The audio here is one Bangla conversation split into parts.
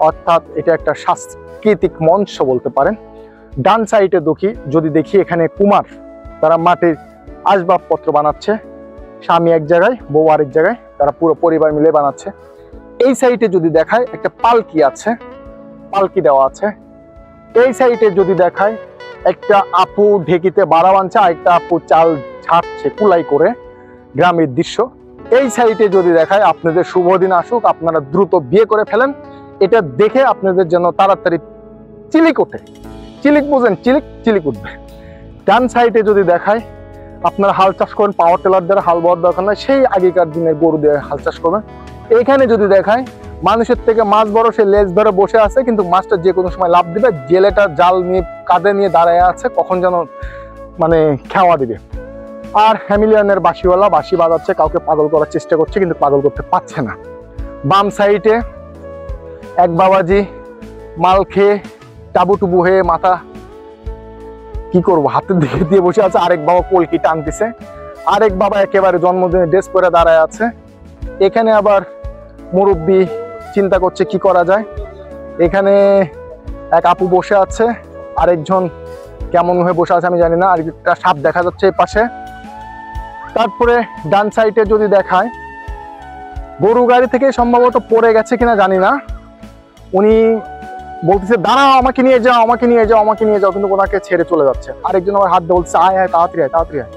অর্থাৎ এটা একটা সাংস্কৃতিক মঞ্চ বলতে পারেন। ডান সাইডে যদি দেখি এখানে কুমার, তারা মাটির আসবাবপত্র বানাচ্ছে, স্বামী এক জায়গায় বউ আরেক জায়গায়, তারা পুরো পরিবার মিলে বানাচ্ছে। এই সাইডে যদি দেখায় একটা পালকি আছে, পালকি দেওয়া আছে। এই সাইডে যদি দেখায় একটা আপু ঢেকিতে বাড়া বানছে, আরেকটা আপু চাল ছাড়ছে কুলাই করে, গ্রামের দৃশ্য। এই সাইডে যদি দেখায় আপনাদের শুভ দিন আসুক, আপনারা দ্রুত বিয়ে করে ফেলেন, এটা দেখে আপনাদের জন্য তাড়াতাড়ি চিলিক ওঠে। চিলিক বুঝেন, চিলিক উঠবে। ডান সাইডে যদি দেখায় আপনারা হাল চাষ করেন, পাওয়ার টেলার দ্বারা হাল বওয়ার দরকার নয়, সেই আগেকার দিনের গরু দিয়ে হাল চাষ করবেন। এইখানে যদি দেখায় মানুষের থেকে মাছ বড়, সে লেজ ধরে বসে আছে, কিন্তু মাছটা যে কোনো সময় লাভ দিবে। জেলেটা জাল নিয়ে কাঁধে নিয়ে দাঁড়ায় আছে, কখন যেন মানে খেওয়া দিবে। আর হ্যামিলিয়ানের বাঁশিওয়ালা বাঁশি বাজাচ্ছে, কাউকে পাগল করার চেষ্টা করছে, কিন্তু পাগল করতে পারছে না। বাম সাইডে এক বাবাজি মাল খেয়ে টাবুটুবু হয়ে মাথা কি করবো হাতের দিকে দিয়ে বসে আছে, আরেক বাবা কলকি টানতেছে, আরেক বাবা একেবারে জন্মদিনে ড্রেস পরে দাঁড়ায় আছে। এখানে আবার মুরব্বী চিন্তা করছে কি করা যায়। এখানে এক আপু বসে আছে, আরেকজন কেমন হয়ে বসে আছে আমি জানি না, আরেকটা সাপ দেখা যাচ্ছে এই পাশে। তারপরে ডান সাইডে যদি দেখায় গরু গাড়ি থেকে সম্ভবত পড়ে গেছে কিনা জানি না, উনি বলতেছে দাঁড়াও, আমাকে নিয়ে যাও, আমাকে নিয়ে যাও, আমাকে নিয়ে যাও, কিন্তু ওনাকে ছেড়ে চলে যাচ্ছে। আরেকজন আমার হাত দিয়ে বলছে আয় আয়, তাড়াতাড়ি আয়, তাড়াতাড়ি আয়।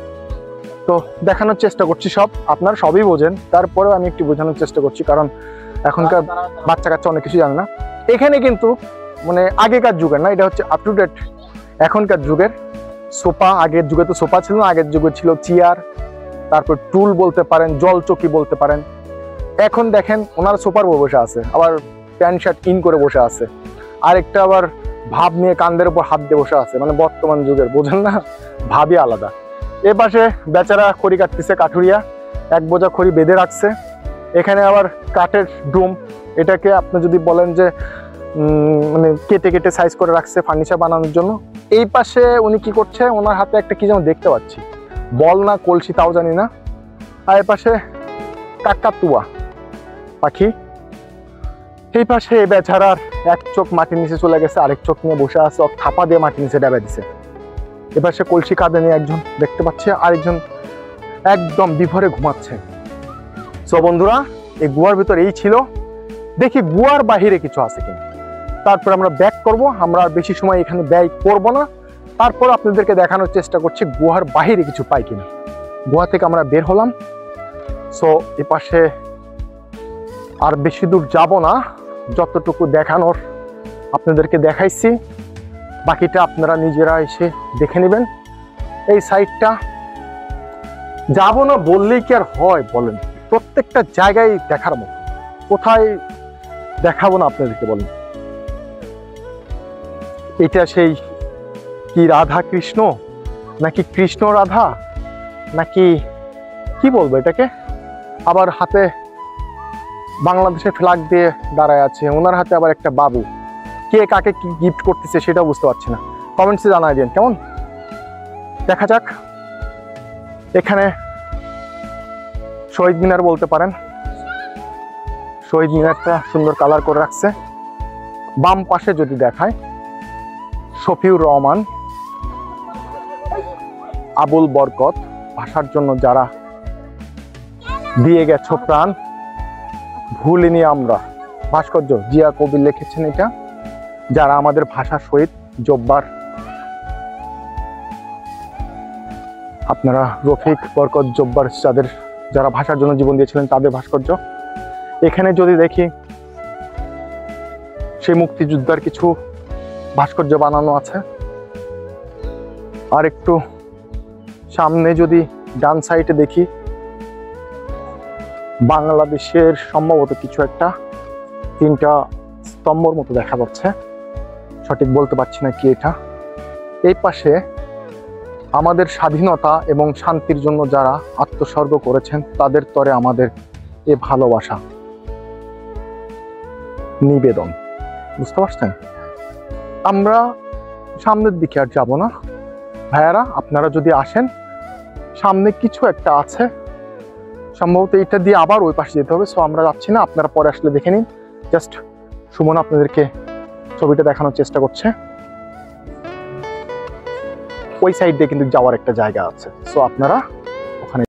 তো দেখানোর চেষ্টা করছি, সব আপনারা সবই বোঝেন, তারপরেও আমি একটু বোঝানোর চেষ্টা করছি, কারণ এখনকার বাচ্চা কাচ্চা অনেক কিছু জানে না। এখানে কিন্তু মানে আগেকার যুগের না, এটা হচ্ছে আপ টু ডেট এখনকার যুগের সোফা। আগের যুগে তো সোফা ছিল না, আগের যুগে ছিল চেয়ার, তারপর টুল বলতে পারেন, জল চকি বলতে পারেন। এখন দেখেন ওনারা সোফার উপর বসে আছে, আবার প্যান্ট শার্ট ইন করে বসে আছে, আরেকটা আবার ভাব নিয়ে কান্দের উপর হাত দিয়ে বসে আছে। মানে বর্তমান যুগের বোঝেন না, ভাবই আলাদা। এ পাশে বেচারা খড়ি কাটতেছে, কাঠুরিয়া এক বোঝা খড়ি বেঁধে রাখছে। এখানে আবার কাঠের ডুম, এটাকে আপনি যদি বলেন যে মানে কেটে কেটে সাইজ করে রাখছে ফার্নিচার বানানোর জন্য। এই পাশে উনি কি করছে, ওনার হাতে একটা কি যেন দেখতে পাচ্ছি, বল না কলসি তাও জানি না। আর এই পাশে কাকাতুয়া পাখি। এই পাশে বেচারার এক চোখ মাটির নিচে চলে গেছে, আরেক চোখ নিয়ে বসে আছে, থাপা দিয়ে মাটির নিচে ডাবে দিছে। এবার সে কলসি কাঁধে নিয়ে একজন দেখতে পাচ্ছে, আরেকজন একদম বিভরে ঘুমাচ্ছে। সো বন্ধুরা, এই গুহার ভিতর এই ছিল, দেখি গুহার বাহিরে কিছু আছে কিনা। তারপর আমরা ব্যাক করব, আমরা আর বেশি সময় এখানে ব্যয় করব না। তারপর আপনাদেরকে দেখানোর চেষ্টা করছি গুহার বাহিরে কিছু পাই কিনা। গুহা থেকে আমরা বের হলাম। সো এ পাশে আর বেশি দূর যাব না, যতটুকু দেখানোর আপনাদেরকে দেখাইছি, বাকিটা আপনারা নিজেরা এসে দেখে নেবেন। এই সাইডটা যাব না বললেই কি আর হয় বলেন, প্রত্যেকটা জায়গায় দেখার মতো, কোথায় দেখাবো না আপনাদেরকে বলেন। এটা সেই কি রাধা কৃষ্ণ, নাকি কৃষ্ণ রাধা, নাকি কি বলবো এটাকে। আবার হাতে বাংলাদেশের ফ্ল্যাগ দিয়ে দাঁড়ায় আছে, ওনার হাতে আবার একটা বাবু। কে কাকে কি গিফট করতেছে সেটাও বুঝতে পারছি না, কমেন্টসে জানাই দিন কেমন। দেখা যাক। এখানে শহীদ মিনার বলতে পারেন, শহীদ মিনারটা সুন্দর কালার করে রাখছে। বাম পাশে যদি দেখায় শফিউর রহমান, আবুল বরকত, ভাষার জন্য যারা দিয়ে গেছো প্রাণ, ভুলিনি আমরা, ভাস্কর্য জিয়া কবির লিখেছেন এটা, যারা আমাদের ভাষা শহীদ জব্বার। আপনারা রফিক, বরকত, জব্বার, যারা ভাষার জন্য জীবন দিয়েছিলেন তাদের ভাস্কর্য। এখানে যদি দেখি সেই মুক্তিযোদ্ধার কিছু ভাস্কর্য বানানো আছে। আর একটু সামনে যদি ডান সাইডে দেখি বাংলাদেশের সম্ভবত কিছু একটা 3টা স্তম্ভর মতো দেখা যাচ্ছে, সঠিক বলতে পারছি না কি এটা। এই পাশে আমাদের স্বাধীনতা এবং শান্তির জন্য যারা আত্মস্বর্গ করেছেন তাদের তরে আমাদের এ ভালোবাসা নিবেদন, বুঝতে পারছেন। আমরা সামনের দিকে আর যাব না ভাইয়ারা, আপনারা যদি আসেন সামনে কিছু একটা আছে, সম্ভবত এটা দিয়ে আবার ওই পাশে যেতে হবে। সো আমরা যাচ্ছি না, আপনারা পরে আসলে দেখে নিন। জাস্ট সুমন আপনাদেরকে ছবিটা দেখানোর চেষ্টা করছে। ওই সাইড দিয়ে কিন্তু যাওয়ার একটা জায়গা আছে, সো আপনারা